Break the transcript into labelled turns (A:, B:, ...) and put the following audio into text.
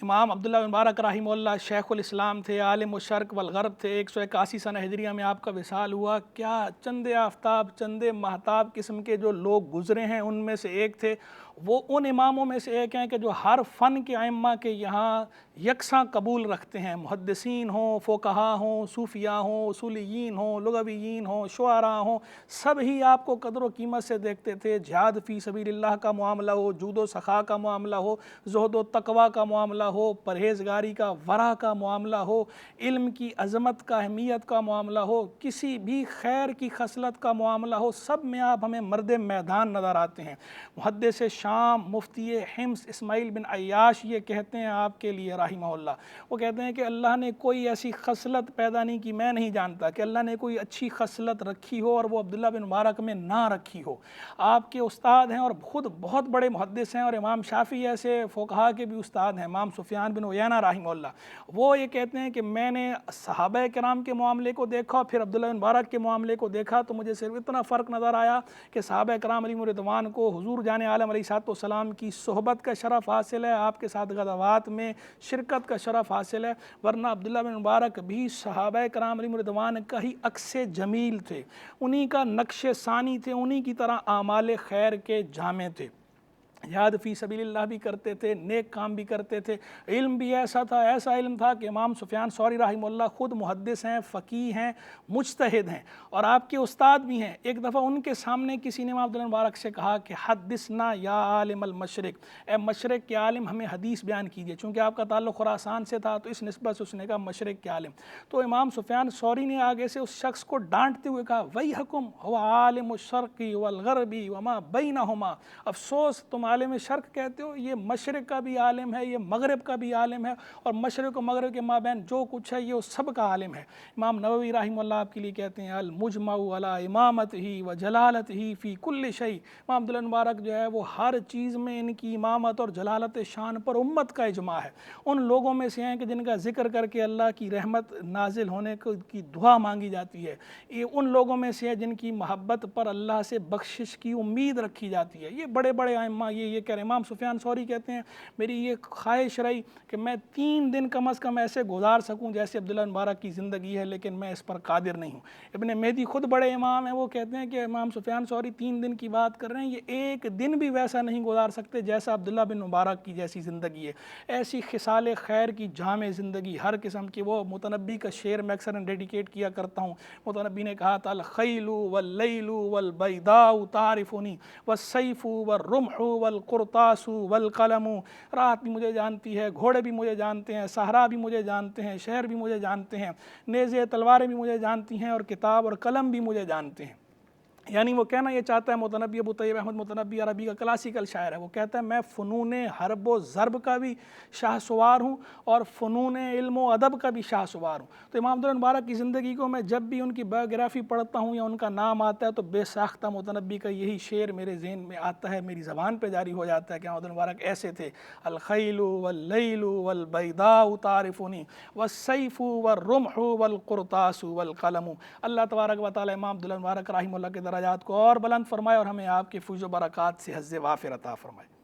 A: امام عبداللہ بن مبارک رحمہ شیخ الاسلام تھے، عالم الشرق والغرب تھے۔ 181 سنہ ہجریہ میں آپ کا وصال ہوا۔ کیا چند آفتاب، چند مہتاب قسم کے جو لوگ گزرے ہیں ان میں سے ایک تھے۔ وہ ان اماموں میں سے ایک ہیں کہ جو ہر فن کے ائمہ کے یہاں یکساں قبول رکھتے ہیں، محدثین ہوں، فقہاء ہوں، صوفیاء ہوں، اصولیین ہوں، لغویین ہوں، شعراء ہوں، سب ہی آپ کو قدر و قیمت سے دیکھتے تھے۔ جہاد فی سبیل اللہ کا معاملہ ہو، جود و سخا کا معاملہ ہو، زہد و تقوی کا معاملہ ہو، پرہیزگاری کا، ورع کا معاملہ ہو، علم کی عظمت کا، اہمیت کا معاملہ ہو، کسی بھی خیر کی خصلت کا معاملہ ہو، سب میں آپ ہمیں مرد میدان نظر آتے ہیں۔ محدث شام مفتی حمص اسماعیل بن عیاش یہ کہتے ہیں آپ کے لیے رحمہ اللہ، وہ کہتے ہیں کہ اللہ نے کوئی ایسی خصلت پیدا نہیں کی، میں نہیں جانتا کہ اللہ نے کوئی اچھی خصلت رکھی ہو اور وہ عبداللہ بن مبارک میں نہ رکھی ہو۔ آپ کے استاد ہیں اور خود بہت بڑے محدث ہیں، اور امام شافعی ایسے فقہاء کے بھی استاد ہیں، امام سفیان بن عیینہ رحمہ اللہ۔ وہ یہ کہتے ہیں کہ میں نے صحابہ کرام کے معاملے کو دیکھا، پھر عبداللہ بن مبارک کے معاملے کو دیکھا تو مجھے صرف اتنا فرق نظر آیا کہ صحابہ کرام علیہم رضوان کو حضور جان عالم علیہ السلام کی صحبت کا شرف حاصل ہے، آپ کے ساتھ غزوات میں شرکت کا شرف حاصل ہے، ورنہ عبداللہ بن مبارک بھی صحابہ کرام علیہم رضوان کا ہی عکس جمیل تھے، انہی کا نقش ثانی تھے، انہی کی طرح اعمال خیر کے جامع تھے۔ جہاد فی سبیل اللہ بھی کرتے تھے، نیک کام بھی کرتے تھے، علم بھی ایسا تھا، ایسا علم تھا کہ امام سفیان ثوری رحمہ اللہ خود محدث ہیں، فقیہ ہیں، مجتہد ہیں اور آپ کے استاد بھی ہیں۔ ایک دفعہ ان کے سامنے کسی نے امام عبداللہ مبارک سے کہا کہ حدثنا یا عالم المشرق، اے مشرق کے عالم ہمیں حدیث بیان کیجئے، چونکہ آپ کا تعلق خراسان سے تھا تو اس نسبت سے اس نے کہا مشرق کے عالم۔ تو امام سفیان ثوری نے آگے سے اس شخص کو ڈانٹتے ہوئے کہا ویحکم هو عالم الشرق والغرب وما بینہما، افسوس تم عالم شرق کہتے ہو، یہ مشرق کا بھی عالم ہے، یہ مغرب کا بھی عالم ہے، اور مشرق و مغرب کے مابین جو کچھ ہے یہ سب کا عالم ہے۔ امام نووی رحمہ اللہ آپ کے لیے کہتے ہیں المجمع علی امامتہ و جلالتہ فی کل شیء، امام عبداللہ بن مبارک جو ہے وہ ہر چیز میں ان کی امامت اور جلالت شان پر امت کا اجماع ہے۔ ان لوگوں میں سے ہیں کہ جن کا ذکر کر کے اللہ کی رحمت نازل ہونے کی دعا مانگی جاتی ہے، یہ ان لوگوں میں سے ہے جن کی محبت پر اللہ سے بخشش کی امید رکھی جاتی ہے۔ یہ بڑے بڑے ائمہ یہ کہہ رہے ہیں۔ امام سفیان ثوری کہتے ہیں میری یہ خواہش رہی کہ میں 3 دن کم از کم ایسے گزار سکوں جیسے عبداللہ بن مبارک کی زندگی ہے، لیکن میں اس پر قادر نہیں ہوں۔ ابن مہدی خود بڑے امام ہیں، وہ کہتے ہیں کہ امام سفیان ثوری 3 دن کی بات کر رہے ہیں، یہ ایک دن بھی ویسا نہیں گزار سکتے جیسا عبداللہ بن مبارک کی جیسی زندگی ہے، ایسی خصال خیر کی جامع زندگی ہر قسم کی۔ وہ متنبی کا شعر میں اکثر ڈیڈیکیٹ کیا کرتا ہوں، متنبی نے کہا تھا الخیل واللیل والبیداء تعرفنی والسیف والرمح والقرطاس والقلم، رات بھی مجھے جانتی ہے، گھوڑے بھی مجھے جانتے ہیں، صحرا بھی مجھے جانتے ہیں، شہر بھی مجھے جانتے ہیں، نیزے تلواریں بھی مجھے جانتی ہیں، اور کتاب اور قلم بھی مجھے جانتے ہیں۔ یعنی وہ کہنا یہ چاہتا ہے متنبی ابو طیب احمد متنبی عربی کا کلاسیکل شاعر ہے، وہ کہتا ہے میں فنون حرب و ضرب کا بھی شاہ سوار ہوں اور فنون علم و ادب کا بھی شاہ سوار ہوں۔ تو امام عبداللہ مبارک کی زندگی کو میں جب بھی ان کی بایوگرافی پڑھتا ہوں یا ان کا نام آتا ہے تو بے ساختہ متنبی کا یہی شعر میرے ذہن میں آتا ہے، میری زبان پہ جاری ہو جاتا ہے کہ امام عبداللہ مبارک ایسے تھے، الخیل واللیل والبیداء تعرفنی والسیف والرمح والقرطاس والقلم۔ اللہ تبارک و تعالی امام عبداللہ مبارک رحمہ اللہ کے درجات کو اور بلند فرمائے اور ہمیں آپ کے فیض و برکات سے حظ وافر عطا فرمائے۔